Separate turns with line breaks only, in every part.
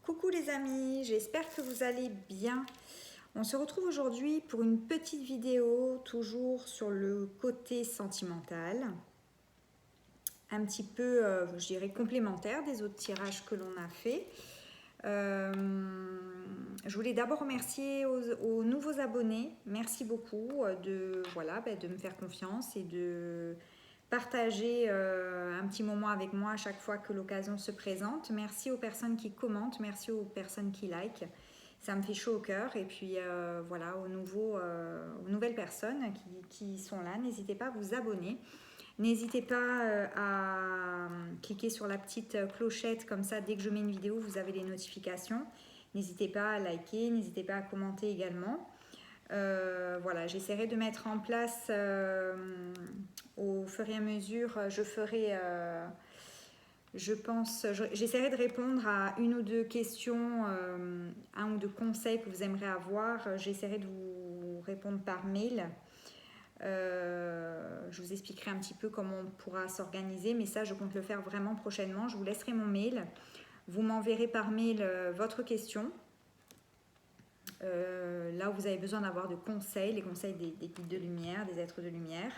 Coucou les amis, j'espère que vous allez bien. On se retrouve aujourd'hui pour une petite vidéo, toujours sur le côté sentimental, un petit peu, je dirais, complémentaire des autres tirages que l'on a fait. Je voulais d'abord remercier aux nouveaux abonnés. Merci beaucoup de me faire confiance et de partager un petit moment avec moi à chaque fois que l'occasion se présente. Merci aux personnes qui commentent, merci aux personnes qui likent. Ça me fait chaud au cœur. Et puis aux nouvelles personnes qui sont là, n'hésitez pas à vous abonner. N'hésitez pas à cliquer sur la petite clochette, comme ça dès que je mets une vidéo vous avez les notifications. N'hésitez pas à liker, n'hésitez pas à commenter également. Voilà, j'essaierai de mettre en place au fur et à mesure, j'essaierai de répondre à une ou deux questions, un ou deux conseils que vous aimeriez avoir. J'essaierai de vous répondre par mail. Je vous expliquerai un petit peu comment on pourra s'organiser, mais ça je compte le faire vraiment prochainement. Je vous laisserai mon mail, vous m'enverrez par mail votre question, là où vous avez besoin d'avoir de conseils, les conseils des guides de lumière, des êtres de lumière,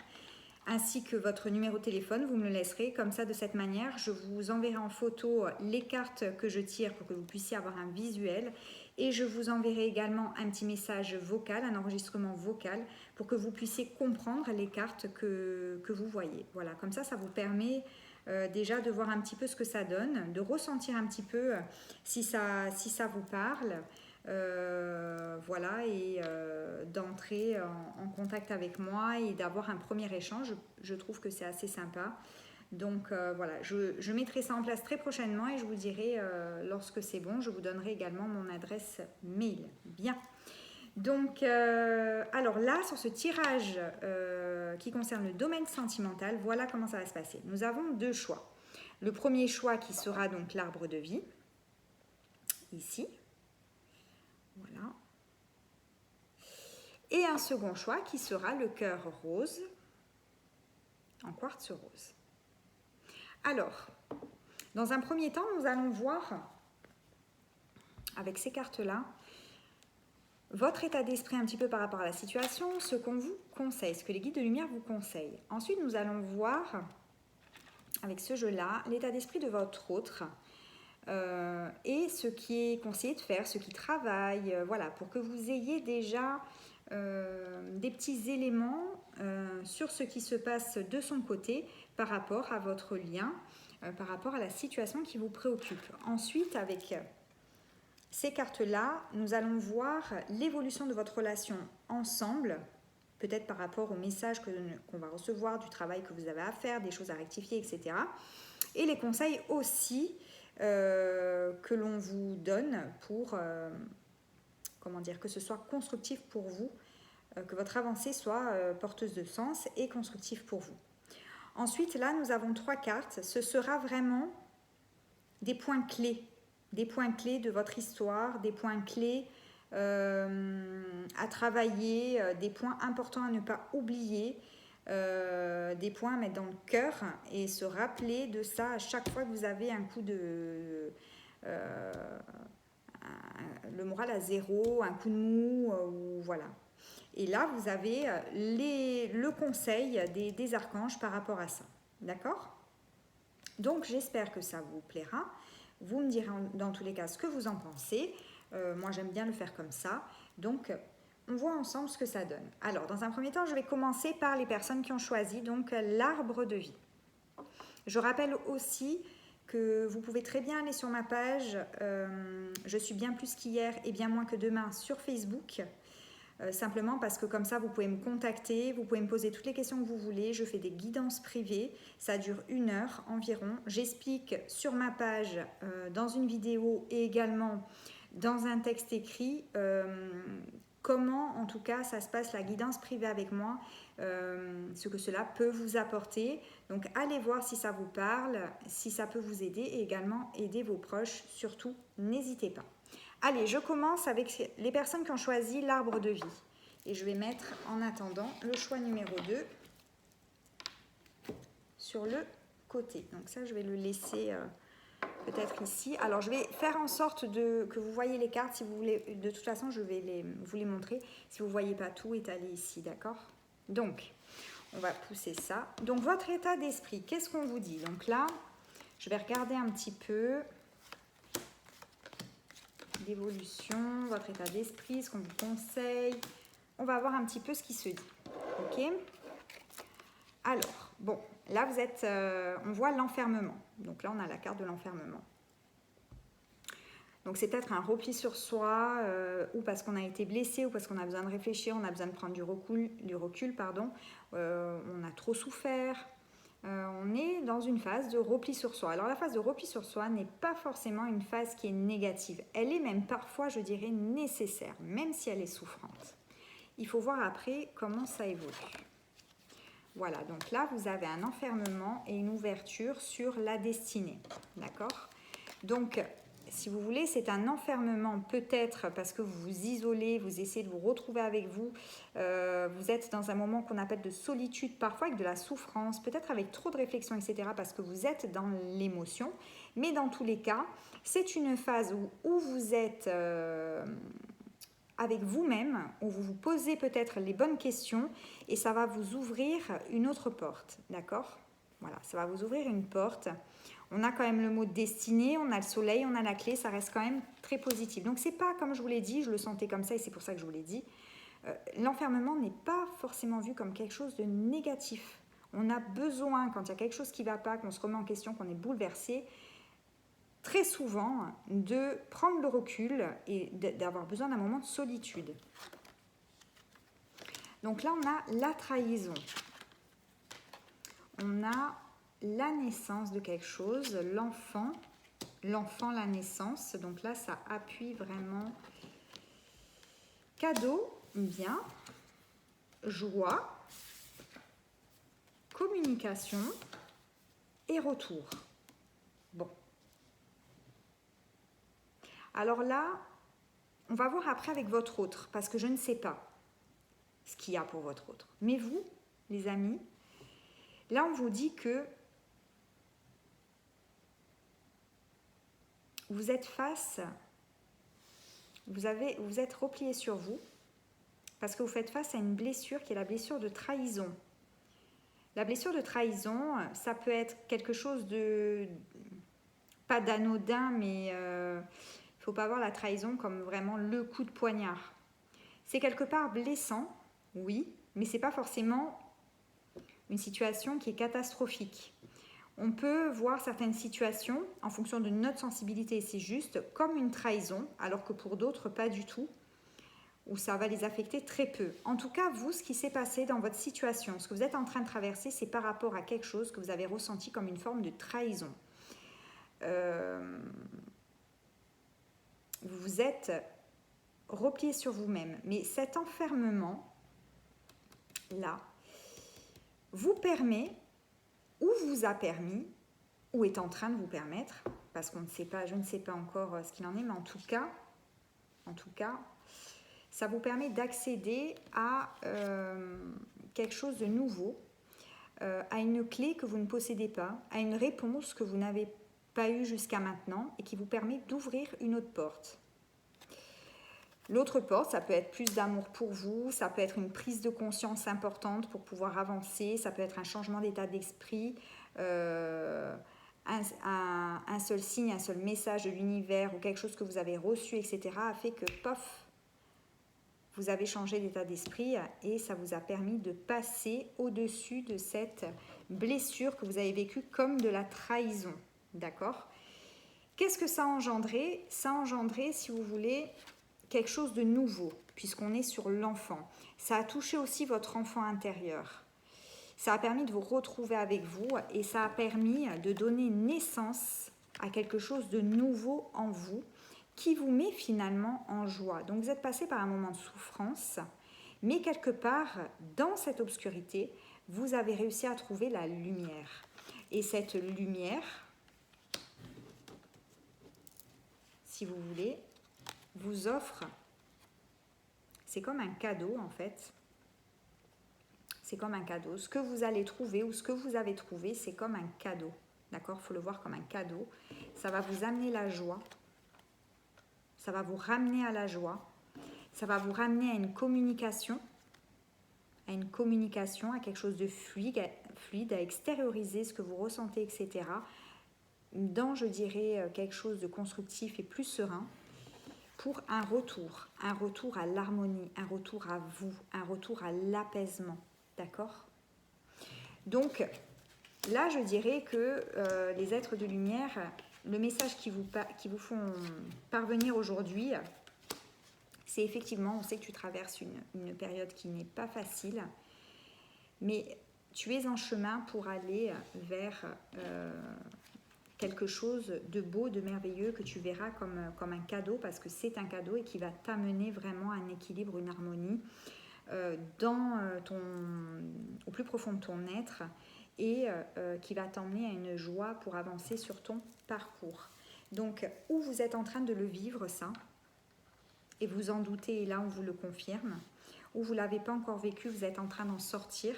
ainsi que votre numéro de téléphone. Vous me le laisserez, comme ça de cette manière je vous enverrai en photo les cartes que je tire pour que vous puissiez avoir un visuel, et je vous enverrai également un petit message vocal, un enregistrement vocal, pour que vous puissiez comprendre les cartes que vous voyez. Voilà, comme ça vous permet déjà de voir un petit peu ce que ça donne, de ressentir un petit peu si ça vous parle. Voilà, et d'entrer en contact avec moi et d'avoir un premier échange. Je trouve que c'est assez sympa. Donc voilà, je mettrai ça en place très prochainement et je vous dirai lorsque c'est bon. Je vous donnerai également mon adresse mail. Bien. Donc, alors là, sur ce tirage qui concerne le domaine sentimental, voilà comment ça va se passer. Nous avons deux choix. Le premier choix qui sera donc l'arbre de vie, ici. Voilà. Et un second choix qui sera le cœur rose en quartz rose. Alors, dans un premier temps, nous allons voir avec ces cartes-là votre état d'esprit un petit peu par rapport à la situation, ce qu'on vous conseille, ce que les guides de lumière vous conseillent. Ensuite, nous allons voir avec ce jeu-là l'état d'esprit de votre autre et ce qui est conseillé de faire, ce qui travaille, voilà, pour que vous ayez déjà des petits éléments sur ce qui se passe de son côté par rapport à votre lien, par rapport à la situation qui vous préoccupe. Ensuite, avec ces cartes-là, nous allons voir l'évolution de votre relation ensemble, peut-être par rapport au message qu'on va recevoir, du travail que vous avez à faire, des choses à rectifier, etc. Et les conseils aussi que l'on vous donne pour comment dire, que ce soit constructif pour vous, que votre avancée soit porteuse de sens et constructive pour vous. Ensuite, là, nous avons trois cartes. Ce sera vraiment des points clés de votre histoire, des points clés à travailler, des points importants à ne pas oublier, des points à mettre dans le cœur et se rappeler de ça à chaque fois que vous avez un coup de... le moral à zéro, un coup de mou, ou voilà. Et là, vous avez le conseil des archanges par rapport à ça. D'accord ? Donc, j'espère que ça vous plaira. Vous me direz dans tous les cas ce que vous en pensez. Moi, j'aime bien le faire comme ça. Donc, on voit ensemble ce que ça donne. Alors, dans un premier temps, je vais commencer par les personnes qui ont choisi donc l'arbre de vie. Je rappelle aussi que vous pouvez très bien aller sur ma page Je suis bien plus qu'hier et bien moins que demain sur Facebook. Simplement parce que comme ça vous pouvez me contacter, vous pouvez me poser toutes les questions que vous voulez. Je fais des guidances privées, ça dure 1 heure environ. J'explique sur ma page dans une vidéo et également dans un texte écrit comment en tout cas ça se passe la guidance privée avec moi, ce que cela peut vous apporter. Donc allez voir si ça vous parle, si ça peut vous aider et également aider vos proches, surtout n'hésitez pas. Allez, je commence avec les personnes qui ont choisi l'arbre de vie. Et je vais mettre en attendant le choix numéro 2 sur le côté. Donc ça, je vais le laisser peut-être ici. Alors, je vais faire en sorte que vous voyez les cartes. Si vous voulez, de toute façon, je vais vous les montrer. Si vous ne voyez pas tout, étalez ici, d'accord? Donc, on va pousser ça. Donc, votre état d'esprit, qu'est-ce qu'on vous dit? Donc là, je vais regarder un petit peu l'évolution, votre état d'esprit, ce qu'on vous conseille. On va voir un petit peu ce qui se dit, ok? Alors, bon, là, vous êtes, on voit l'enfermement. Donc là, on a la carte de l'enfermement. Donc c'est peut-être un repli sur soi, ou parce qu'on a été blessé, ou parce qu'on a besoin de réfléchir, on a besoin de prendre du recul, pardon. On a trop souffert. On est dans une phase de repli sur soi. Alors la phase de repli sur soi n'est pas forcément une phase qui est négative. Elle est même parfois, je dirais, nécessaire, même si elle est souffrante. Il faut voir après comment ça évolue. Voilà, donc là, vous avez un enfermement et une ouverture sur la destinée. D'accord? Donc, si vous voulez, c'est un enfermement peut-être parce que vous vous isolez, vous essayez de vous retrouver avec vous. Vous êtes dans un moment qu'on appelle de solitude, parfois avec de la souffrance, peut-être avec trop de réflexion, etc. parce que vous êtes dans l'émotion. Mais dans tous les cas, c'est une phase où vous êtes... avec vous-même, où vous vous posez peut-être les bonnes questions et ça va vous ouvrir une autre porte, d'accord? Voilà, ça va vous ouvrir une porte. On a quand même le mot destinée, on a le soleil, on a la clé, ça reste quand même très positif. Donc c'est pas comme je vous l'ai dit, je le sentais comme ça et c'est pour ça que je vous l'ai dit. L'enfermement n'est pas forcément vu comme quelque chose de négatif. On a besoin, quand il y a quelque chose qui ne va pas, qu'on se remet en question, qu'on est bouleversé, très souvent de prendre le recul et d'avoir besoin d'un moment de solitude. Donc là, on a la trahison. On a la naissance de quelque chose, l'enfant, la naissance. Donc là, ça appuie vraiment cadeau, bien, joie, communication et retour. Bon. Alors là, on va voir après avec votre autre, parce que je ne sais pas ce qu'il y a pour votre autre. Mais vous, les amis, là on vous dit que vous êtes face, vous êtes replié sur vous, parce que vous faites face à une blessure qui est la blessure de trahison. La blessure de trahison, ça peut être quelque chose de, pas d'anodin, mais il ne faut pas voir la trahison comme vraiment le coup de poignard. C'est quelque part blessant, oui, mais ce n'est pas forcément une situation qui est catastrophique. On peut voir certaines situations, en fonction de notre sensibilité, c'est juste, comme une trahison, alors que pour d'autres, pas du tout, où ça va les affecter très peu. En tout cas, vous, ce qui s'est passé dans votre situation, ce que vous êtes en train de traverser, c'est par rapport à quelque chose que vous avez ressenti comme une forme de trahison. Vous êtes replié sur vous-même. Mais cet enfermement-là vous permet, ou vous a permis, ou est en train de vous permettre, parce qu'on ne sait pas, je ne sais pas encore ce qu'il en est, mais en tout cas, ça vous permet d'accéder à quelque chose de nouveau, à une clé que vous ne possédez pas, à une réponse que vous n'avez pas eue jusqu'à maintenant et qui vous permet d'ouvrir une autre porte. L'autre porte, ça peut être plus d'amour pour vous, ça peut être une prise de conscience importante pour pouvoir avancer, ça peut être un changement d'état d'esprit, un seul signe, un seul message de l'univers ou quelque chose que vous avez reçu, etc. a fait que, pof, vous avez changé d'état d'esprit et ça vous a permis de passer au-dessus de cette blessure que vous avez vécue comme de la trahison. D'accord ? Qu'est-ce que ça a engendré ? Ça a engendré, si vous voulez, quelque chose de nouveau, puisqu'on est sur l'enfant. Ça a touché aussi votre enfant intérieur. Ça a permis de vous retrouver avec vous et ça a permis de donner naissance à quelque chose de nouveau en vous qui vous met finalement en joie. Donc vous êtes passé par un moment de souffrance, mais quelque part, dans cette obscurité, vous avez réussi à trouver la lumière. Et cette lumière, si vous voulez, vous offre, c'est comme un cadeau en fait, c'est comme un cadeau. Ce que vous allez trouver ou ce que vous avez trouvé, c'est comme un cadeau. d'accord? Il faut le voir comme un cadeau. Ça va vous amener la joie. Ça va vous ramener à la joie. Ça va vous ramener à une communication, à quelque chose de fluide, à extérioriser ce que vous ressentez, etc. Dans, je dirais, quelque chose de constructif et plus serein, pour un retour à l'harmonie, un retour à vous, un retour à l'apaisement, d'accord? Donc, là, je dirais que les êtres de lumière, le message qui vous font parvenir aujourd'hui, c'est effectivement, on sait que tu traverses une période qui n'est pas facile, mais tu es en chemin pour aller vers quelque chose de beau, de merveilleux, que tu verras comme un cadeau, parce que c'est un cadeau et qui va t'amener vraiment à un équilibre, une harmonie au plus profond de ton être, et qui va t'emmener à une joie pour avancer sur ton parcours. Donc, où vous êtes en train de le vivre, ça, et vous en doutez, et là on vous le confirme, ou vous ne l'avez pas encore vécu, vous êtes en train d'en sortir,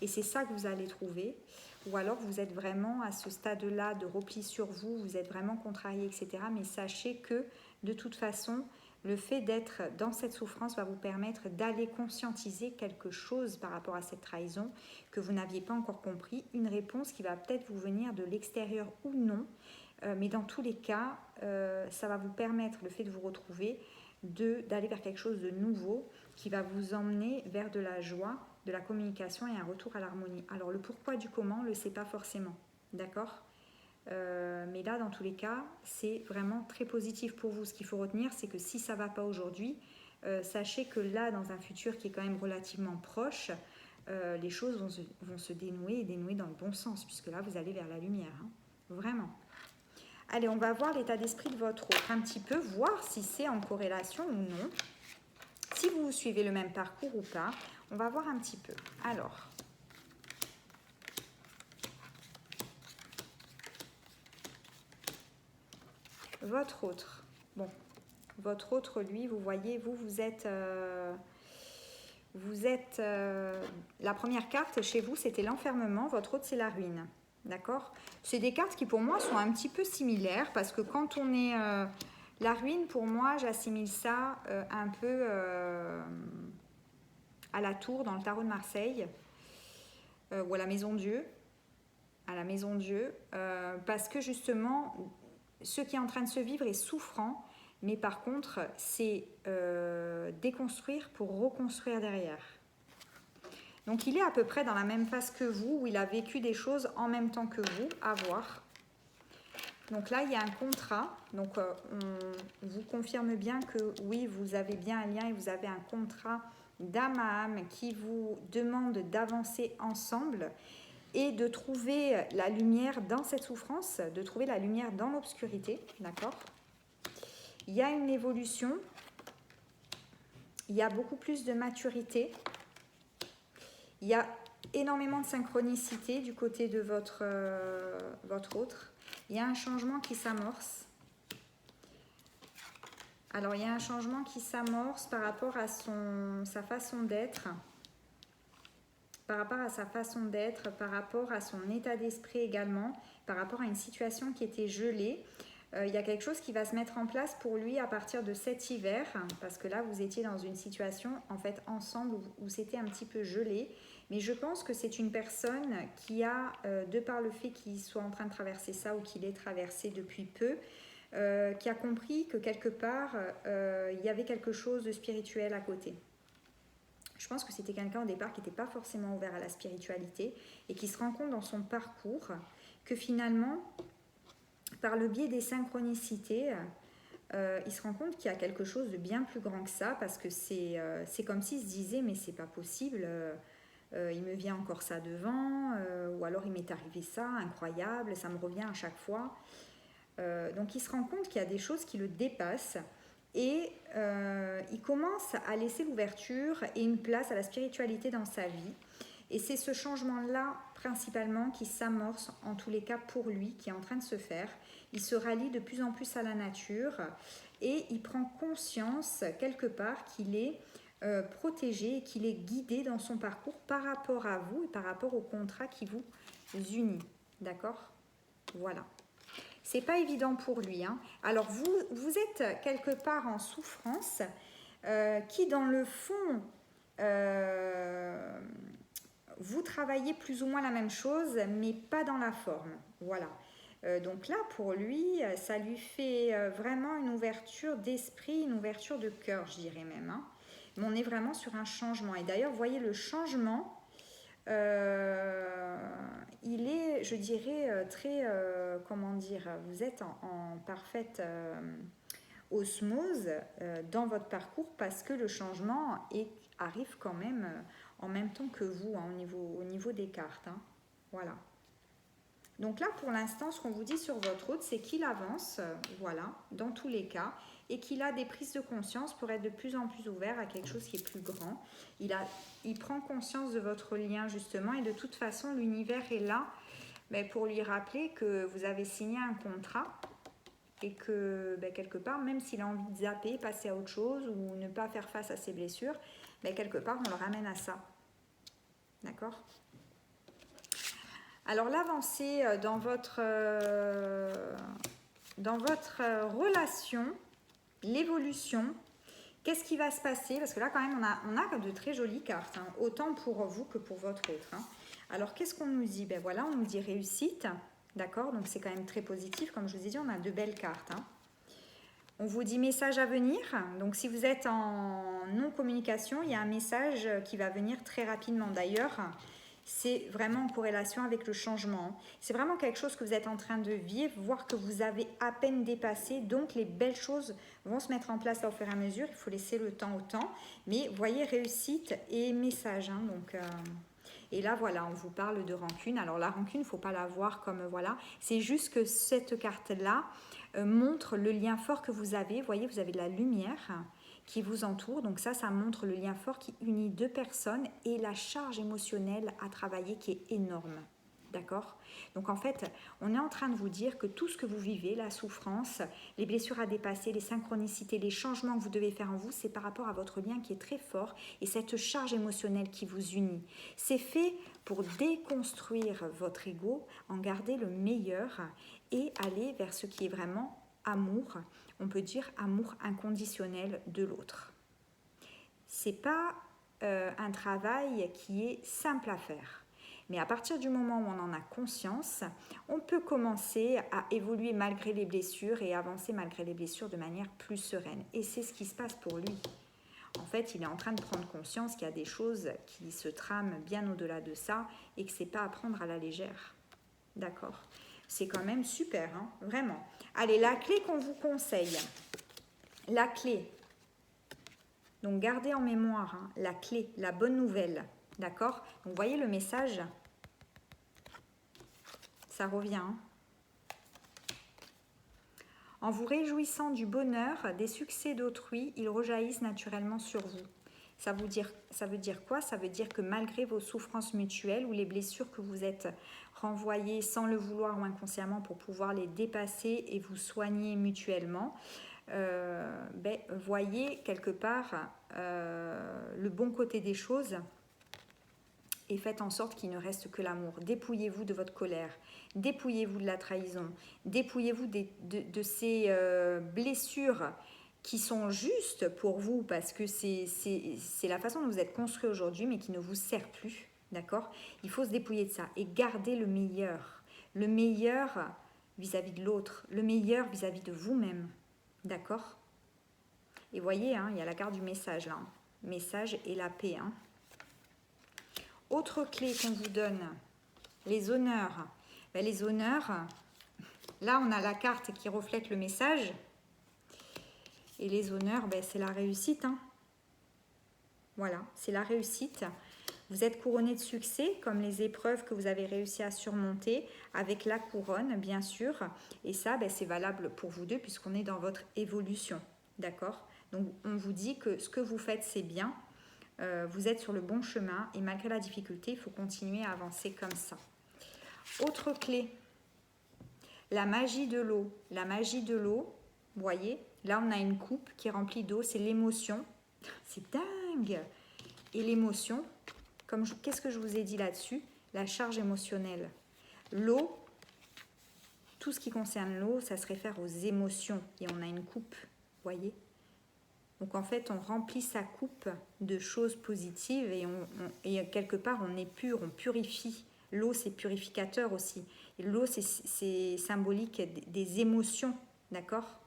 et c'est ça que vous allez trouver, ou alors vous êtes vraiment à ce stade-là de repli sur vous, vous êtes vraiment contrarié, etc. Mais sachez que de toute façon, le fait d'être dans cette souffrance va vous permettre d'aller conscientiser quelque chose par rapport à cette trahison que vous n'aviez pas encore compris, une réponse qui va peut-être vous venir de l'extérieur ou non, mais dans tous les cas, ça va vous permettre, le fait de vous retrouver, d'aller vers quelque chose de nouveau qui va vous emmener vers de la joie, de la communication et un retour à l'harmonie. Alors le pourquoi du comment, on ne le sait pas forcément, d'accord? Mais là, dans tous les cas, c'est vraiment très positif pour vous. Ce qu'il faut retenir, c'est que si ça ne va pas aujourd'hui, sachez que là, dans un futur qui est quand même relativement proche, les choses vont se dénouer et dénouer dans le bon sens, puisque là, vous allez vers la lumière, hein, vraiment. Allez, on va voir l'état d'esprit de votre autre un petit peu, voir si c'est en corrélation ou non. Si vous suivez le même parcours ou pas, on va voir un petit peu. Alors, votre autre. Bon, votre autre, lui, vous voyez, vous êtes... la première carte chez vous, c'était l'enfermement. Votre autre, c'est la ruine. D'accord? C'est des cartes qui, pour moi, sont un petit peu similaires parce que quand on est... la ruine, pour moi, j'assimile ça un peu à la tour dans le tarot de Marseille ou à la maison Dieu. À la maison Dieu. Parce que, justement, ce qui est en train de se vivre est souffrant. Mais par contre, c'est déconstruire pour reconstruire derrière. Donc il est à peu près dans la même phase que vous, où il a vécu des choses en même temps que vous, à voir. Donc là, il y a un contrat. Donc on vous confirme bien que oui, vous avez bien un lien et vous avez un contrat d'âme à âme qui vous demande d'avancer ensemble et de trouver la lumière dans cette souffrance, de trouver la lumière dans l'obscurité, d'accord ? Il y a une évolution, il y a beaucoup plus de maturité, il y a énormément de synchronicité du côté de votre autre. Il y a un changement qui s'amorce. Alors, il y a un changement qui s'amorce par rapport à sa façon d'être, par rapport à sa façon d'être, par rapport à son état d'esprit également, par rapport à une situation qui était gelée. Il y a quelque chose qui va se mettre en place pour lui à partir de cet hiver, parce que là, vous étiez dans une situation, en fait, ensemble, où c'était un petit peu gelé. Mais je pense que c'est une personne qui a, de par le fait qu'il soit en train de traverser ça ou qu'il ait traversé depuis peu, qui a compris que quelque part, il y avait quelque chose de spirituel à côté. Je pense que c'était quelqu'un au départ qui n'était pas forcément ouvert à la spiritualité et qui se rend compte dans son parcours que finalement, par le biais des synchronicités, il se rend compte qu'il y a quelque chose de bien plus grand que ça, parce que c'est comme s'il se disait mais c'est pas possible, il me vient encore ça devant, ou alors il m'est arrivé ça, incroyable, ça me revient à chaque fois. Donc il se rend compte qu'il y a des choses qui le dépassent et il commence à laisser l'ouverture et une place à la spiritualité dans sa vie. Et c'est ce changement-là principalement qui s'amorce en tous les cas pour lui, qui est en train de se faire. Il se rallie de plus en plus à la nature et il prend conscience quelque part qu'il est protégé et qu'il est guidé dans son parcours par rapport à vous et par rapport au contrat qui vous unit. D'accord ? Voilà. C'est pas évident pour lui, hein. Alors, vous êtes quelque part en souffrance, qui dans le fond, vous travaillez plus ou moins la même chose, mais pas dans la forme. Voilà. Donc là, pour lui, ça lui fait vraiment une ouverture d'esprit, une ouverture de cœur, je dirais même, hein. Mais on est vraiment sur un changement. Et d'ailleurs, vous voyez le changement, il est, je dirais, très, comment dire, vous êtes en parfaite osmose dans votre parcours parce que le changement arrive quand même en même temps que vous, hein, au niveau des cartes, hein. Voilà. Donc là, pour l'instant, ce qu'on vous dit sur votre hôte, c'est qu'il avance, voilà, dans tous les cas, et qu'il a des prises de conscience pour être de plus en plus ouvert à quelque chose qui est plus grand. Il prend conscience de votre lien, justement, et de toute façon, l'univers est là pour lui rappeler que vous avez signé un contrat et que, quelque part, même s'il a envie de zapper, passer à autre chose ou ne pas faire face à ses blessures, quelque part, on le ramène à ça. D'accord ? Alors l'avancée dans votre relation, l'évolution, qu'est-ce qui va se passer? Parce que là quand même on a de très jolies cartes, hein, autant pour vous que pour votre autre, hein. Alors qu'est-ce qu'on nous dit? Voilà, on nous dit réussite, d'accord? Donc c'est quand même très positif, comme je vous ai dit, on a de belles cartes, hein. On vous dit message à venir, donc si vous êtes en non-communication, il y a un message qui va venir très rapidement. D'ailleurs, c'est vraiment en corrélation avec le changement. C'est vraiment quelque chose que vous êtes en train de vivre, voire que vous avez à peine dépassé. Donc, les belles choses vont se mettre en place au fur et à mesure. Il faut laisser le temps au temps. Mais voyez, réussite et message, hein, et là, voilà, on vous parle de rancune. Alors, la rancune, il ne faut pas la voir comme, voilà. C'est juste que cette carte-là montre le lien fort que vous avez. Vous voyez, vous avez de la lumière qui vous entoure. Donc ça montre le lien fort qui unit deux personnes et la charge émotionnelle à travailler qui est énorme. D'accord? Donc en fait, on est en train de vous dire que tout ce que vous vivez, la souffrance, les blessures à dépasser, les synchronicités, les changements que vous devez faire en vous, c'est par rapport à votre lien qui est très fort et cette charge émotionnelle qui vous unit. C'est fait pour déconstruire votre ego, en garder le meilleur et aller vers ce qui est vraiment amour. On peut dire amour inconditionnel de l'autre. C'est pas un travail qui est simple à faire. Mais à partir du moment où on en a conscience, on peut commencer à évoluer malgré les blessures et avancer malgré les blessures de manière plus sereine. Et c'est ce qui se passe pour lui. En fait, il est en train de prendre conscience qu'il y a des choses qui se trament bien au-delà de ça et que c'est pas à prendre à la légère. D'accord ? C'est quand même super, hein, vraiment. Allez, la clé qu'on vous conseille. La clé. Donc, gardez en mémoire, hein, la clé, la bonne nouvelle. D'accord? Donc, vous voyez le message? Ça revient. Hein. En vous réjouissant du bonheur, des succès d'autrui, ils rejaillissent naturellement sur vous. Ça veut dire quoi? Ça veut dire que malgré vos souffrances mutuelles ou les blessures que vous êtes renvoyées sans le vouloir ou inconsciemment pour pouvoir les dépasser et vous soigner mutuellement, voyez quelque part le bon côté des choses et faites en sorte qu'il ne reste que l'amour. Dépouillez-vous de votre colère, dépouillez-vous de la trahison, dépouillez-vous de ces blessures qui sont justes pour vous parce que c'est la façon dont vous êtes construit aujourd'hui mais qui ne vous sert plus, d'accord? Il faut se dépouiller de ça et garder le meilleur vis-à-vis de l'autre, le meilleur vis-à-vis de vous-même, d'accord? Et voyez, hein, il y a la carte du message là, message et la paix, hein. Autre clé qu'on vous donne, les honneurs. Les honneurs, là on a la carte qui reflète le message. Et les honneurs, c'est la réussite, hein. Voilà, c'est la réussite. Vous êtes couronné de succès, comme les épreuves que vous avez réussi à surmonter, avec la couronne, bien sûr. Et ça, c'est valable pour vous deux, puisqu'on est dans votre évolution. D'accord? Donc, on vous dit que ce que vous faites, c'est bien. Vous êtes sur le bon chemin et malgré la difficulté, il faut continuer à avancer comme ça. Autre clé, la magie de l'eau. La magie de l'eau, vous voyez, là on a une coupe qui est remplie d'eau, c'est l'émotion. C'est dingue! Et l'émotion, qu'est-ce que je vous ai dit là-dessus? La charge émotionnelle. L'eau, tout ce qui concerne l'eau, ça se réfère aux émotions. Et on a une coupe, vous voyez. Donc en fait, on remplit sa coupe de choses positives et quelque part, on est pur, on purifie. L'eau, c'est purificateur aussi. Et l'eau, c'est symbolique des émotions, d'accord?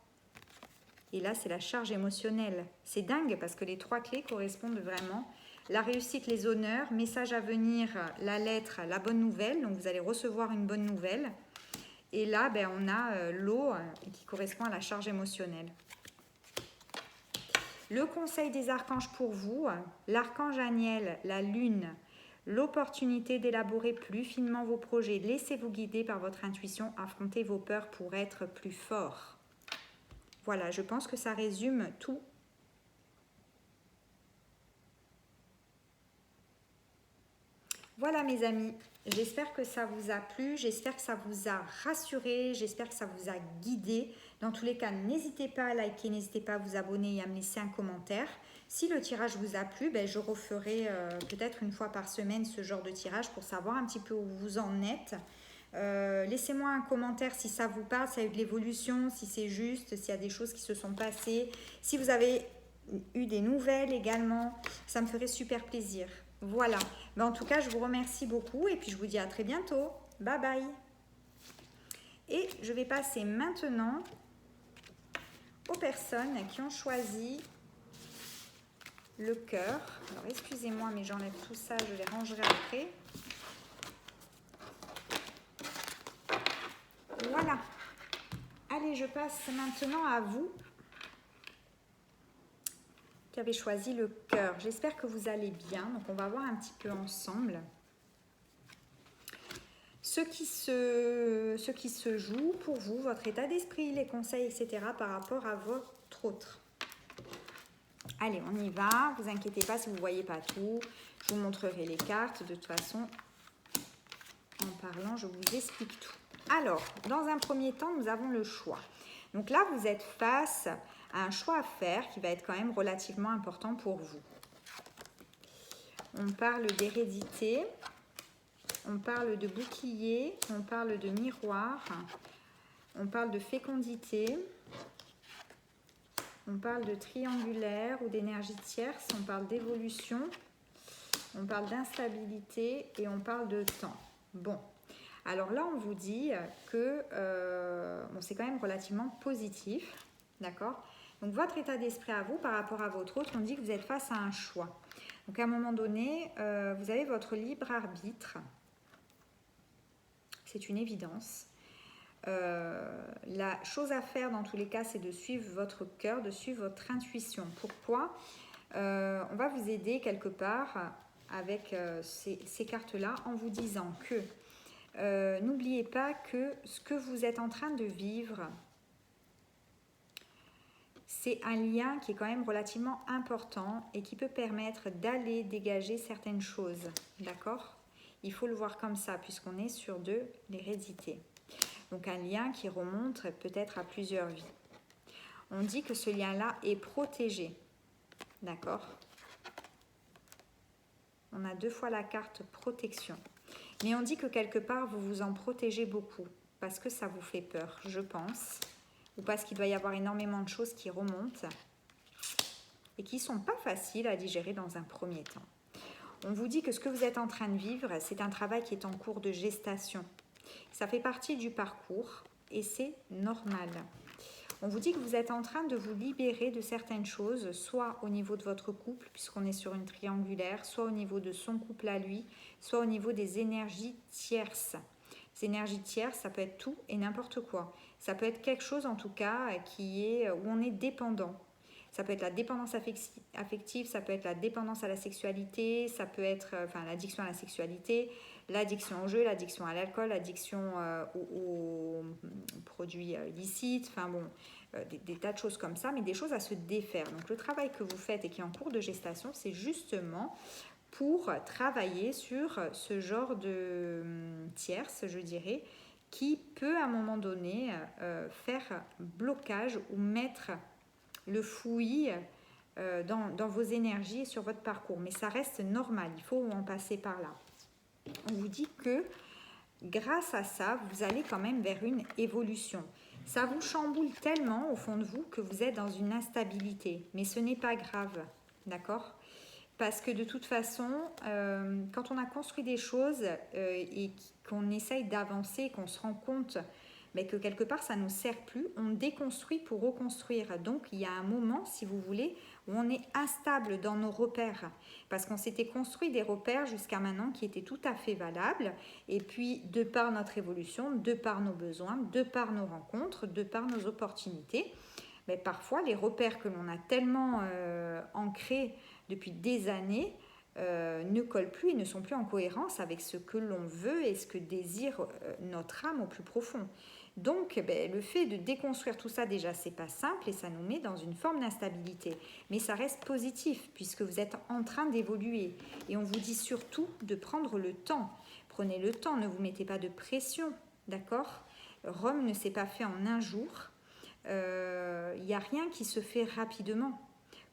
Et là, c'est la charge émotionnelle. C'est dingue parce que les 3 clés correspondent vraiment. La réussite, les honneurs, message à venir, la lettre, la bonne nouvelle. Donc, vous allez recevoir une bonne nouvelle. Et là, ben, on a l'eau qui correspond à la charge émotionnelle. Le conseil des archanges pour vous, l'archange Aniel, la lune, l'opportunité d'élaborer plus finement vos projets. Laissez-vous guider par votre intuition, affrontez vos peurs pour être plus fort. Voilà, je pense que ça résume tout. Voilà mes amis, j'espère que ça vous a plu, j'espère que ça vous a rassuré, j'espère que ça vous a guidé. Dans tous les cas, n'hésitez pas à liker, n'hésitez pas à vous abonner et à me laisser un commentaire. Si le tirage vous a plu, ben, je referai peut-être une fois par semaine ce genre de tirage pour savoir un petit peu où vous en êtes. Laissez-moi un commentaire si ça vous parle, si il y a eu de l'évolution, si c'est juste, s'il y a des choses qui se sont passées. Si vous avez eu des nouvelles également, ça me ferait super plaisir. Voilà, mais en tout cas, je vous remercie beaucoup et puis je vous dis à très bientôt. Bye bye. Et je vais passer maintenant aux personnes qui ont choisi le cœur. Alors, excusez-moi, mais j'enlève tout ça, je les rangerai après. Voilà. Allez, je passe maintenant à vous qui avez choisi le cœur. J'espère que vous allez bien. Donc, on va voir un petit peu ensemble ce qui se joue pour vous, votre état d'esprit, les conseils, etc. par rapport à votre autre. Allez, on y va. Vous inquiétez pas si vous ne voyez pas tout. Je vous montrerai les cartes. De toute façon, en parlant, je vous explique tout. Alors, dans un premier temps, nous avons le choix. Donc là, vous êtes face à un choix à faire qui va être quand même relativement important pour vous. On parle d'hérédité, on parle de bouclier, on parle de miroir, on parle de fécondité, on parle de triangulaire ou d'énergie tierce, on parle d'évolution, on parle d'instabilité et on parle de temps. Bon, alors là, on vous dit que c'est quand même relativement positif, d'accord ? Donc, votre état d'esprit à vous par rapport à votre autre, on dit que vous êtes face à un choix. Donc, à un moment donné, vous avez votre libre arbitre. C'est une évidence. La chose à faire dans tous les cas, c'est de suivre votre cœur, de suivre votre intuition. Pourquoi ? On va vous aider quelque part avec ces cartes-là en vous disant que n'oubliez pas que ce que vous êtes en train de vivre, c'est un lien qui est quand même relativement important et qui peut permettre d'aller dégager certaines choses, d'accord ? Il faut le voir comme ça puisqu'on est sur de l'hérédité. Donc un lien qui remonte peut-être à plusieurs vies. On dit que ce lien-là est protégé, d'accord ? On a 2 fois la carte protection. Mais on dit que quelque part, vous vous en protégez beaucoup parce que ça vous fait peur, je pense. Ou parce qu'il doit y avoir énormément de choses qui remontent et qui ne sont pas faciles à digérer dans un premier temps. On vous dit que ce que vous êtes en train de vivre, c'est un travail qui est en cours de gestation. Ça fait partie du parcours et c'est normal. On vous dit que vous êtes en train de vous libérer de certaines choses, soit au niveau de votre couple, puisqu'on est sur une triangulaire, soit au niveau de son couple à lui, soit au niveau des énergies tierces. Les énergies tierces, ça peut être tout et n'importe quoi. Ça peut être quelque chose en tout cas où on est dépendant. Ça peut être la dépendance affective, ça peut être la dépendance à la sexualité, ça peut être l'addiction à la sexualité, l'addiction au jeu, l'addiction à l'alcool, l'addiction aux produits licites, des tas de choses comme ça, mais des choses à se défaire. Donc le travail que vous faites et qui est en cours de gestation, c'est justement pour travailler sur ce genre de tierce, je dirais, qui peut à un moment donné faire blocage ou mettre le fouillis dans vos énergies et sur votre parcours. Mais ça reste normal, il faut en passer par là. On vous dit que grâce à ça, vous allez quand même vers une évolution. Ça vous chamboule tellement au fond de vous que vous êtes dans une instabilité. Mais ce n'est pas grave, d'accord? Parce que de toute façon, quand on a construit des choses et qu'on essaye d'avancer, qu'on se rend compte mais que quelque part ça ne nous sert plus, on déconstruit pour reconstruire. Donc il y a un moment, si vous voulez, où on est instable dans nos repères. Parce qu'on s'était construit des repères jusqu'à maintenant qui étaient tout à fait valables. Et puis, de par notre évolution, de par nos besoins, de par nos rencontres, de par nos opportunités, mais parfois les repères que l'on a tellement ancrés depuis des années ne collent plus et ne sont plus en cohérence avec ce que l'on veut et ce que désire notre âme au plus profond. Donc, le fait de déconstruire tout ça, déjà, c'est pas simple et ça nous met dans une forme d'instabilité. Mais ça reste positif puisque vous êtes en train d'évoluer. Et on vous dit surtout de prendre le temps. Prenez le temps, ne vous mettez pas de pression, d'accord? Rome ne s'est pas fait en un jour. Il n'y a rien qui se fait rapidement.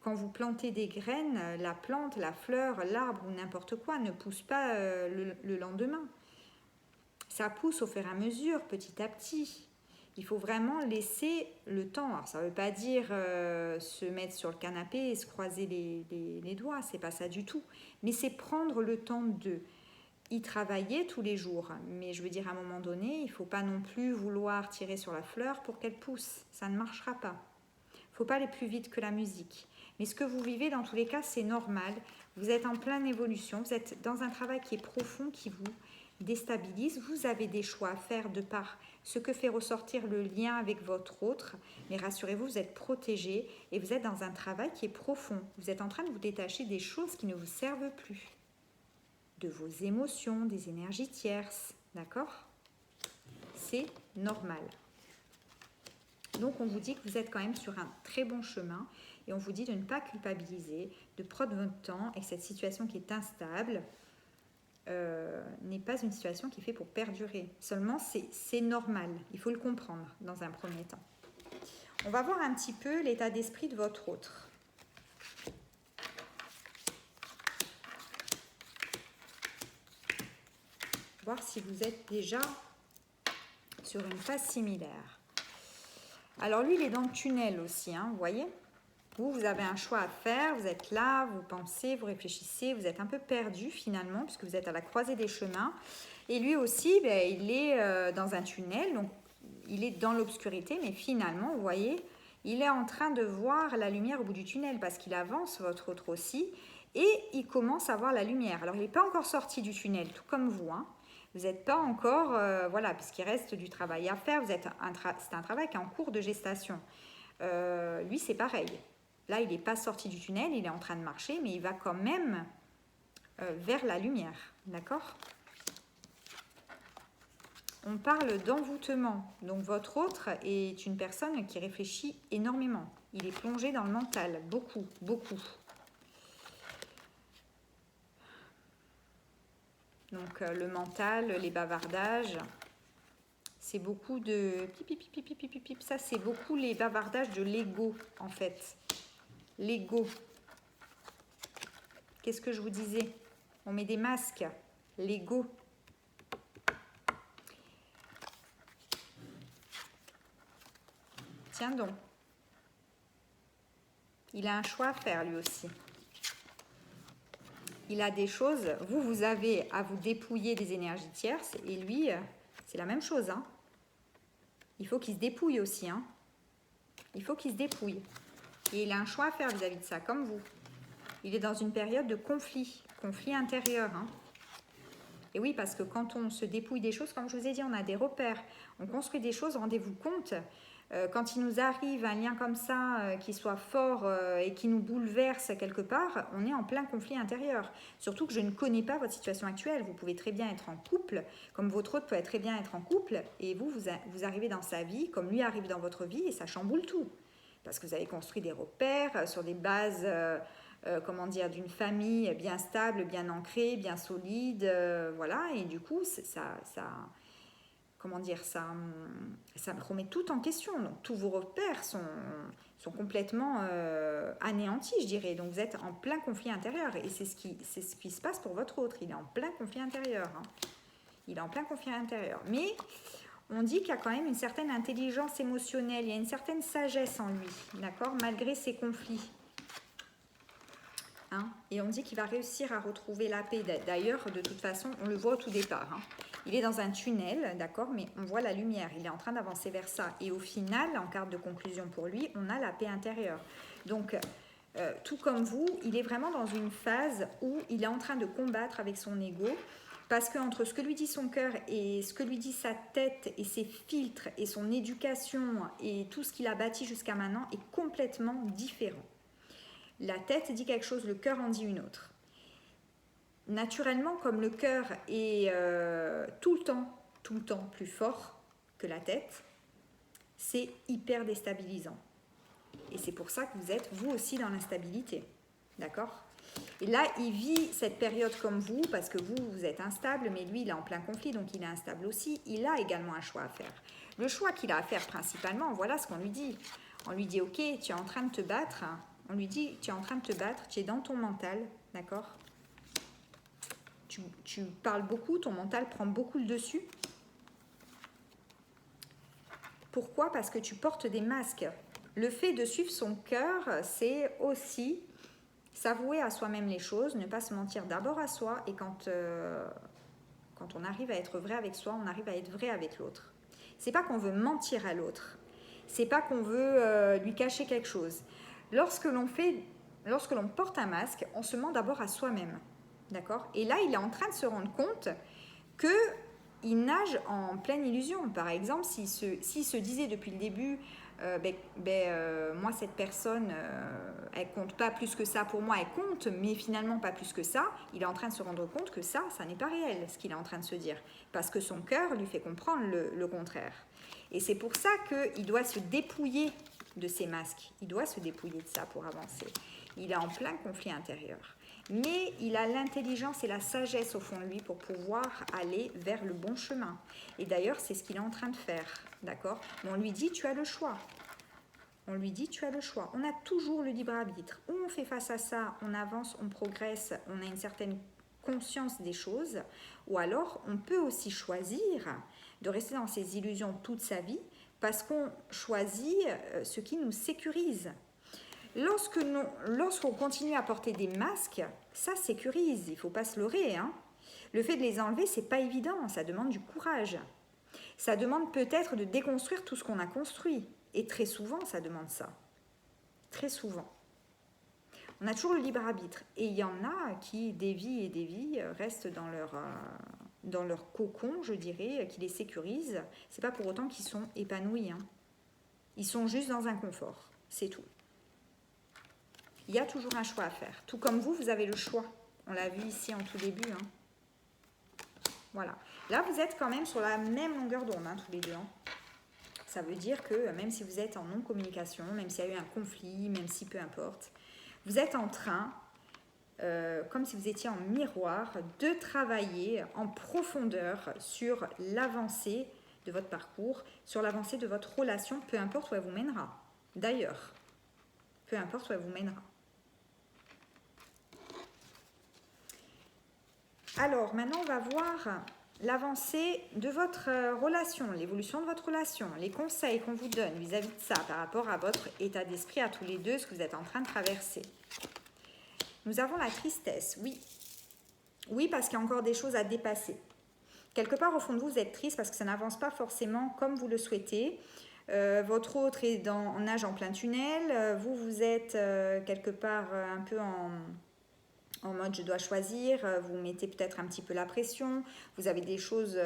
Quand vous plantez des graines, la plante, la fleur, l'arbre ou n'importe quoi ne pousse pas le lendemain. Ça pousse au fur et à mesure, petit à petit. Il faut vraiment laisser le temps. Alors, ça ne veut pas dire se mettre sur le canapé et se croiser les doigts, c'est pas ça du tout. Mais c'est prendre le temps de y travailler tous les jours. Mais je veux dire, à un moment donné, il ne faut pas non plus vouloir tirer sur la fleur pour qu'elle pousse. Ça ne marchera pas. Il ne faut pas aller plus vite que la musique. Mais ce que vous vivez, dans tous les cas, c'est normal. Vous êtes en pleine évolution. Vous êtes dans un travail qui est profond, qui vous déstabilise. Vous avez des choix à faire de par ce que fait ressortir le lien avec votre autre. Mais rassurez-vous, vous êtes protégé et vous êtes dans un travail qui est profond. Vous êtes en train de vous détacher des choses qui ne vous servent plus. De vos émotions, des énergies tierces. D'accord? C'est normal. Donc on vous dit que vous êtes quand même sur un très bon chemin et on vous dit de ne pas culpabiliser, de prendre votre temps et que cette situation qui est instable n'est pas une situation qui est faite pour perdurer. Seulement c'est normal, il faut le comprendre dans un premier temps. On va voir un petit peu l'état d'esprit de votre autre. Voir si vous êtes déjà sur une phase similaire. Alors lui, il est dans le tunnel aussi, hein, vous voyez? Vous avez un choix à faire, vous êtes là, vous pensez, vous réfléchissez, vous êtes un peu perdu finalement, puisque vous êtes à la croisée des chemins. Et lui aussi, il est dans un tunnel, donc il est dans l'obscurité, mais finalement, vous voyez, il est en train de voir la lumière au bout du tunnel, parce qu'il avance, votre autre aussi, et il commence à voir la lumière. Alors, il n'est pas encore sorti du tunnel, tout comme vous, hein. Vous n'êtes pas encore, voilà, puisqu'il reste du travail à faire, c'est un travail qui est en cours de gestation. Lui, c'est pareil. Là, il n'est pas sorti du tunnel, il est en train de marcher, mais il va quand même vers la lumière. D'accord? On parle d'envoûtement. Donc, votre autre est une personne qui réfléchit énormément. Il est plongé dans le mental, beaucoup, beaucoup. Donc, le mental, les bavardages, c'est beaucoup de... Ça, c'est beaucoup les bavardages de l'ego, en fait. L'ego. Qu'est-ce que je vous disais? On met des masques. L'ego. Tiens donc. Il a un choix à faire, lui aussi. Il a des choses... Vous avez à vous dépouiller des énergies tierces. Et lui, c'est la même chose, hein. Il faut qu'il se dépouille aussi, hein. Il faut qu'il se dépouille. Et il a un choix à faire vis-à-vis de ça, comme vous. Il est dans une période de conflit intérieur. Hein. Et oui, parce que quand on se dépouille des choses, comme je vous ai dit, on a des repères. On construit des choses, rendez-vous compte. Quand il nous arrive un lien comme ça, qui soit fort et qui nous bouleverse quelque part, on est en plein conflit intérieur. Surtout que je ne connais pas votre situation actuelle. Vous pouvez très bien être en couple, comme votre autre peut très bien être en couple, et vous arrivez dans sa vie, comme lui arrive dans votre vie, et ça chamboule tout. Parce que vous avez construit des repères sur des bases... comment dire, d'une famille bien stable, bien ancrée, bien solide, voilà, et du coup, comment dire, ça remet tout en question. Donc, tous vos repères sont complètement anéantis, je dirais. Donc, vous êtes en plein conflit intérieur, et c'est ce qui se passe pour votre autre. Il est en plein conflit intérieur. Hein. Il est en plein conflit intérieur. Mais on dit qu'il y a quand même une certaine intelligence émotionnelle, il y a une certaine sagesse en lui, d'accord, malgré ses conflits. Hein, et on dit qu'il va réussir à retrouver la paix. D'ailleurs, de toute façon, on le voit au tout départ. Hein. Il est dans un tunnel, d'accord, mais on voit la lumière. Il est en train d'avancer vers ça. Et au final, en carte de conclusion pour lui, on a la paix intérieure. Donc, tout comme vous, il est vraiment dans une phase où il est en train de combattre avec son ego. Parce qu'entre ce que lui dit son cœur et ce que lui dit sa tête et ses filtres et son éducation et tout ce qu'il a bâti jusqu'à maintenant est complètement différent. La tête dit quelque chose, le cœur en dit une autre. Naturellement, comme le cœur est tout le temps plus fort que la tête, c'est hyper déstabilisant. Et c'est pour ça que vous êtes, vous aussi, dans l'instabilité. D'accord ? Et là, il vit cette période comme vous, parce que vous êtes instable, mais lui, il est en plein conflit, donc il est instable aussi. Il a également un choix à faire. Le choix qu'il a à faire principalement, voilà ce qu'on lui dit. On lui dit, ok, tu es en train de te battre. On lui dit, tu es en train de te battre, tu es dans ton mental, d'accord ? Tu parles beaucoup, ton mental prend beaucoup le dessus. Pourquoi ? Parce que tu portes des masques. Le fait de suivre son cœur, c'est aussi s'avouer à soi-même les choses, ne pas se mentir d'abord à soi, et quand on arrive à être vrai avec soi, on arrive à être vrai avec l'autre. C'est pas qu'on veut mentir à l'autre, c'est pas qu'on veut lui cacher quelque chose. Lorsque l'on porte un masque, on se ment d'abord à soi-même, d'accord ? Et là, il est en train de se rendre compte qu'il nage en pleine illusion. Par exemple, s'il se disait depuis le début, moi cette personne, elle compte pas plus que ça pour moi, elle compte, mais finalement pas plus que ça, il est en train de se rendre compte que ça n'est pas réel, ce qu'il est en train de se dire, parce que son cœur lui fait comprendre le contraire. Et c'est pour ça qu'il doit se dépouiller de ses masques, il doit se dépouiller de ça pour avancer. Il est en plein conflit intérieur. Mais il a l'intelligence et la sagesse au fond de lui pour pouvoir aller vers le bon chemin. Et d'ailleurs, c'est ce qu'il est en train de faire, d'accord ? Mais on lui dit, tu as le choix. On lui dit, tu as le choix. On a toujours le libre arbitre. Ou on fait face à ça, on avance, on progresse, on a une certaine conscience des choses. Ou alors, on peut aussi choisir de rester dans ses illusions toute sa vie parce qu'on choisit ce qui nous sécurise. Lorsqu'on continue à porter des masques, ça sécurise, il ne faut pas se leurrer. Hein. Le fait de les enlever, ce n'est pas évident, ça demande du courage. Ça demande peut-être de déconstruire tout ce qu'on a construit. Et très souvent, ça demande ça. Très souvent. On a toujours le libre arbitre. Et il y en a qui, des vies, restent dans leur cocon, je dirais, qui les sécurisent. Ce n'est pas pour autant qu'ils sont épanouis. Hein. Ils sont juste dans un confort, c'est tout. Il y a toujours un choix à faire. Tout comme vous avez le choix. On l'a vu ici en tout début. Hein. Voilà. Là, vous êtes quand même sur la même longueur d'onde, hein, tous les deux. Hein. Ça veut dire que même si vous êtes en non-communication, même s'il y a eu un conflit, même si peu importe, vous êtes en train, comme si vous étiez en miroir, de travailler en profondeur sur l'avancée de votre parcours, sur l'avancée de votre relation, peu importe où elle vous mènera. D'ailleurs, peu importe où elle vous mènera. Alors, maintenant, on va voir l'avancée de votre relation, l'évolution de votre relation, les conseils qu'on vous donne vis-à-vis de ça par rapport à votre état d'esprit à tous les deux, ce que vous êtes en train de traverser. Nous avons la tristesse, oui. Oui, parce qu'il y a encore des choses à dépasser. Quelque part, au fond de vous, vous êtes triste parce que ça n'avance pas forcément comme vous le souhaitez. Votre autre est en nage en plein tunnel. Vous êtes quelque part un peu en mode je dois choisir, vous mettez peut-être un petit peu la pression, vous avez des choses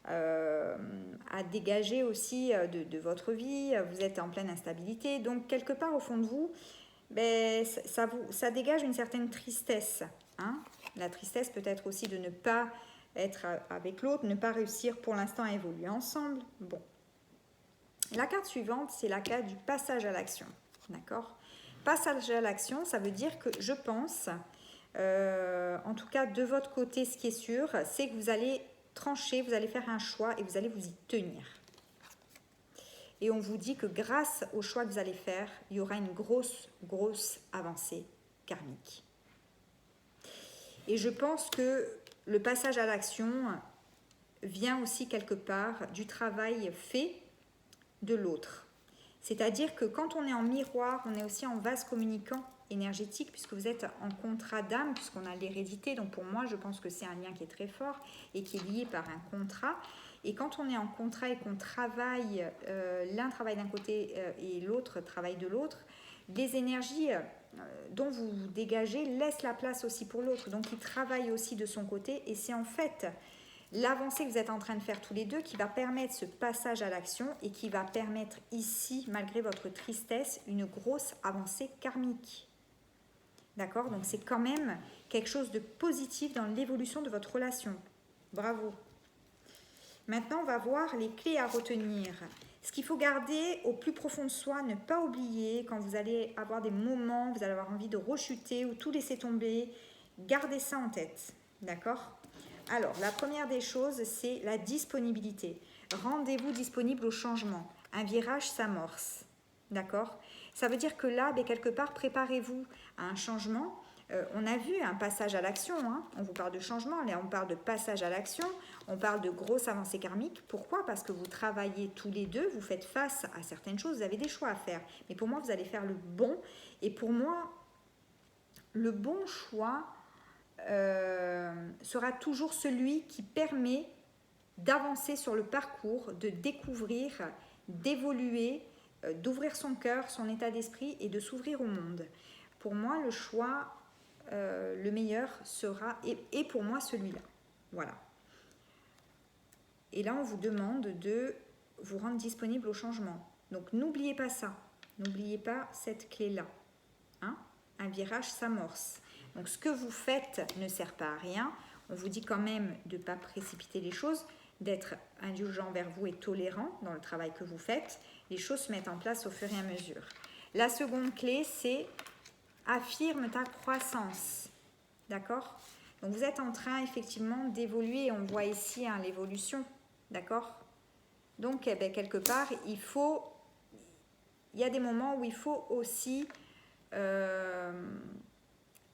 à dégager aussi de votre vie, vous êtes en pleine instabilité, donc quelque part au fond de vous, ça dégage une certaine tristesse. Hein. La tristesse peut être aussi de ne pas être avec l'autre, ne pas réussir pour l'instant à évoluer ensemble. Bon. La carte suivante, c'est la carte du passage à l'action. D'accord ? Passage à l'action, ça veut dire que je pense... en tout cas, de votre côté, ce qui est sûr, c'est que vous allez trancher, vous allez faire un choix et vous allez vous y tenir. Et on vous dit que grâce au choix que vous allez faire, il y aura une grosse avancée karmique. Et je pense que le passage à l'action, vient aussi quelque part du travail fait de l'autre. C'est-à-dire que quand on est en miroir, on est aussi en vase communicant énergétique, puisque vous êtes en contrat d'âme, puisqu'on a l'hérédité. Donc pour moi, je pense que c'est un lien qui est très fort et qui est lié par un contrat. Et quand on est en contrat et qu'on travaille, l'un travaille d'un côté et l'autre travaille de l'autre, les énergies dont vous vous dégagez laissent la place aussi pour l'autre. Donc il travaille aussi de son côté et c'est en fait l'avancée que vous êtes en train de faire tous les deux qui va permettre ce passage à l'action et qui va permettre ici, malgré votre tristesse, une grosse avancée karmique. D'accord? Donc c'est quand même quelque chose de positif dans l'évolution de votre relation. Bravo. Maintenant, on va voir les clés à retenir. Ce qu'il faut garder au plus profond de soi, ne pas oublier quand vous allez avoir des moments, vous allez avoir envie de rechuter ou tout laisser tomber, gardez ça en tête. D'accord? Alors, la première des choses, c'est la disponibilité. Rendez-vous disponible au changement. Un virage s'amorce. D'accord? Ça veut dire que là, quelque part, préparez-vous à un changement. On a vu un passage à l'action, hein. On vous parle de changement, là on parle de passage à l'action, on parle de grosse avancée karmique. Pourquoi? Parce que vous travaillez tous les deux, vous faites face à certaines choses, vous avez des choix à faire. Mais pour moi, vous allez faire le bon. Et pour moi, le bon choix sera toujours celui qui permet d'avancer sur le parcours, de découvrir, d'évoluer, d'ouvrir son cœur, son état d'esprit et de s'ouvrir au monde. Pour moi, le choix le meilleur sera, et pour moi, celui-là. Voilà. Et là, on vous demande de vous rendre disponible au changement. Donc, n'oubliez pas ça. N'oubliez pas cette clé-là. Hein? Un virage s'amorce. Donc, ce que vous faites ne sert pas à rien. On vous dit quand même de ne pas précipiter les choses, d'être indulgent vers vous et tolérant dans le travail que vous faites. Les choses se mettent en place au fur et à mesure. La seconde clé, c'est affirme ta croissance. D'accord? Donc, vous êtes en train, effectivement, d'évoluer. On voit ici l'évolution. D'accord? Donc, quelque part, il y a des moments où il faut aussi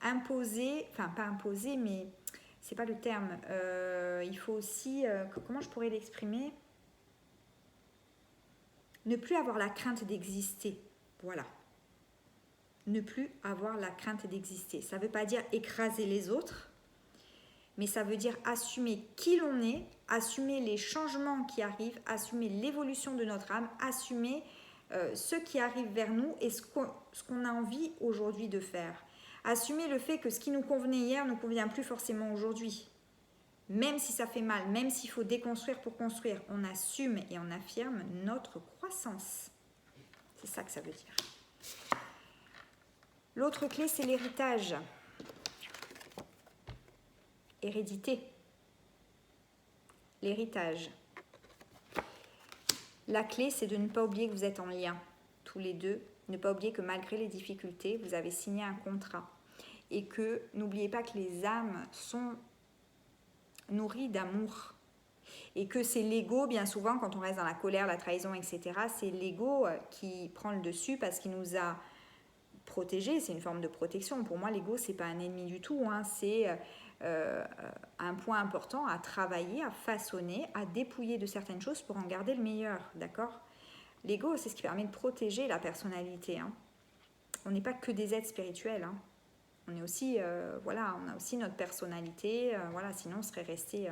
imposer, enfin, pas imposer, mais c'est pas le terme. Il faut aussi, comment je pourrais l'exprimer? Ne plus avoir la crainte d'exister. Voilà. Ne plus avoir la crainte d'exister. Ça ne veut pas dire écraser les autres, mais ça veut dire assumer qui l'on est, assumer les changements qui arrivent, assumer l'évolution de notre âme, assumer ce qui arrive vers nous et ce qu'on a envie aujourd'hui de faire. Assumer le fait que ce qui nous convenait hier ne convient plus forcément aujourd'hui. Même si ça fait mal, même s'il faut déconstruire pour construire, on assume et on affirme notre croissance. C'est ça que ça veut dire. L'autre clé, c'est l'héritage. Hérédité. L'héritage. La clé, c'est de ne pas oublier que vous êtes en lien, tous les deux. Ne pas oublier que malgré les difficultés, vous avez signé un contrat. Et que n'oubliez pas que les âmes sont nourries d'amour. Et que c'est l'ego, bien souvent, quand on reste dans la colère, la trahison, etc., c'est l'ego qui prend le dessus parce qu'il nous a protégés. C'est une forme de protection. Pour moi, l'ego, c'est pas un ennemi du tout. Hein. C'est un point important à travailler, à façonner, à dépouiller de certaines choses pour en garder le meilleur. D'accord ? L'ego, c'est ce qui permet de protéger la personnalité. Hein. On n'est pas que des êtres spirituels. Hein. On est aussi, on a aussi notre personnalité. Sinon, on serait resté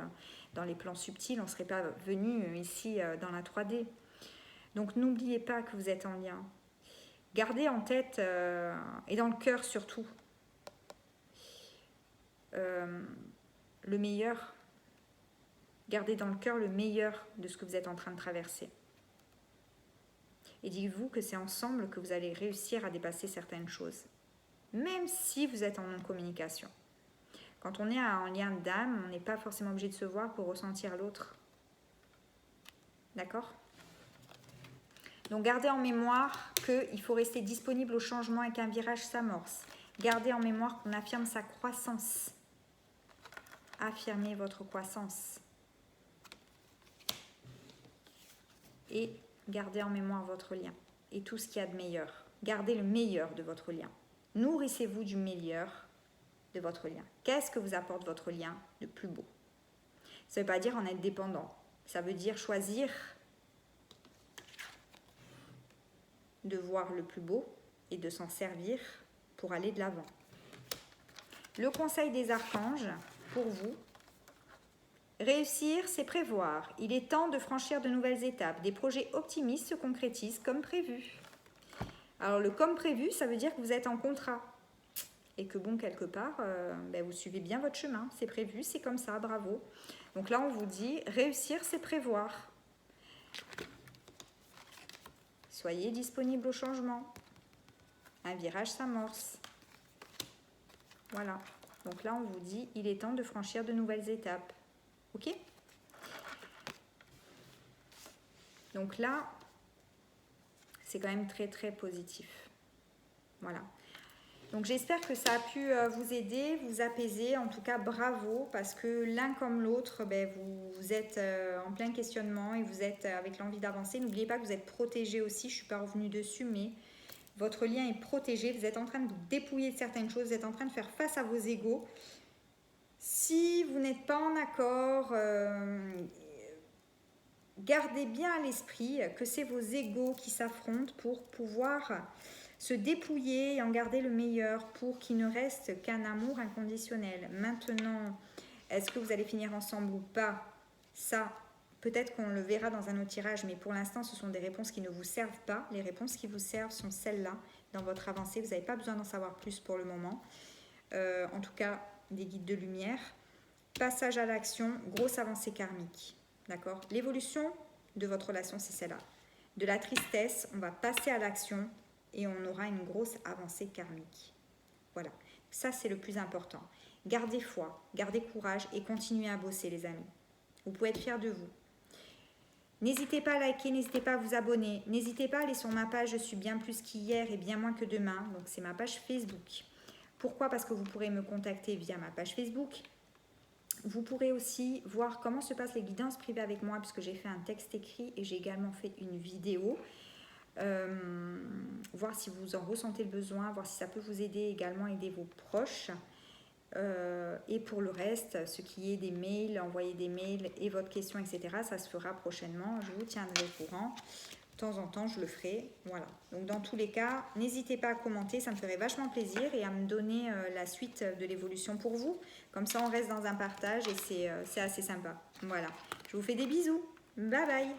dans les plans subtils. On ne serait pas venu ici dans la 3D. Donc, n'oubliez pas que vous êtes en lien. Gardez en tête et dans le cœur surtout le meilleur. Gardez dans le cœur le meilleur de ce que vous êtes en train de traverser. Et dites-vous que c'est ensemble que vous allez réussir à dépasser certaines choses. Même si vous êtes en non-communication. Quand on est en lien d'âme, on n'est pas forcément obligé de se voir pour ressentir l'autre. D'accord ? Donc gardez en mémoire qu'il faut rester disponible au changement et qu'un virage s'amorce. Gardez en mémoire qu'on affirme sa croissance. Affirmez votre croissance. Et gardez en mémoire votre lien et tout ce qu'il y a de meilleur. Gardez le meilleur de votre lien. Nourrissez-vous du meilleur de votre lien. Qu'est-ce que vous apporte votre lien de plus beau? Ça ne veut pas dire en être dépendant. Ça veut dire choisir de voir le plus beau et de s'en servir pour aller de l'avant. Le conseil des archanges pour vous. Réussir, c'est prévoir. Il est temps de franchir de nouvelles étapes. Des projets optimistes se concrétisent comme prévu. Alors le comme prévu, ça veut dire que vous êtes en contrat. Et que bon, quelque part, vous suivez bien votre chemin. C'est prévu, c'est comme ça, bravo. Donc là, on vous dit, réussir, c'est prévoir. Soyez disponible au changement. Un virage s'amorce. Voilà. Donc là, on vous dit, il est temps de franchir de nouvelles étapes. Ok? Donc là, c'est quand même très, très positif. Voilà. Donc j'espère que ça a pu vous aider, vous apaiser. En tout cas, bravo, parce que l'un comme l'autre, vous êtes en plein questionnement et vous êtes avec l'envie d'avancer. N'oubliez pas que vous êtes protégé aussi. Je ne suis pas revenue dessus, mais votre lien est protégé. Vous êtes en train de vous dépouiller de certaines choses. Vous êtes en train de faire face à vos égos. Si vous n'êtes pas en accord, gardez bien à l'esprit que c'est vos égos qui s'affrontent pour pouvoir se dépouiller et en garder le meilleur pour qu'il ne reste qu'un amour inconditionnel. Maintenant, est-ce que vous allez finir ensemble ou pas? Ça, peut-être qu'on le verra dans un autre tirage, mais pour l'instant, ce sont des réponses qui ne vous servent pas. Les réponses qui vous servent sont celles-là dans votre avancée. Vous n'avez pas besoin d'en savoir plus pour le moment. En tout cas, des guides de lumière. Passage à l'action, grosse avancée karmique. D'accord? L'évolution de votre relation, c'est celle-là. De la tristesse, on va passer à l'action et on aura une grosse avancée karmique. Voilà, ça c'est le plus important. Gardez foi, gardez courage et continuez à bosser les amis. Vous pouvez être fiers de vous. N'hésitez pas à liker, n'hésitez pas à vous abonner. N'hésitez pas à aller sur ma page « Je suis bien plus qu'hier et bien moins que demain ». Donc c'est ma page Facebook. Pourquoi? Parce que vous pourrez me contacter via ma page Facebook. Vous pourrez aussi voir comment se passent les guidances privées avec moi, puisque j'ai fait un texte écrit et j'ai également fait une vidéo. Voir si vous en ressentez le besoin, voir si ça peut vous aider également, aider vos proches. Et pour le reste, ce qui est des mails, envoyer des mails et votre question, etc., ça se fera prochainement. Je vous tiendrai au courant. De temps en temps, je le ferai. Voilà. Donc, dans tous les cas, n'hésitez pas à commenter, ça me ferait vachement plaisir et à me donner la suite de l'évolution pour vous. Comme ça, on reste dans un partage et c'est assez sympa. Voilà. Je vous fais des bisous. Bye bye.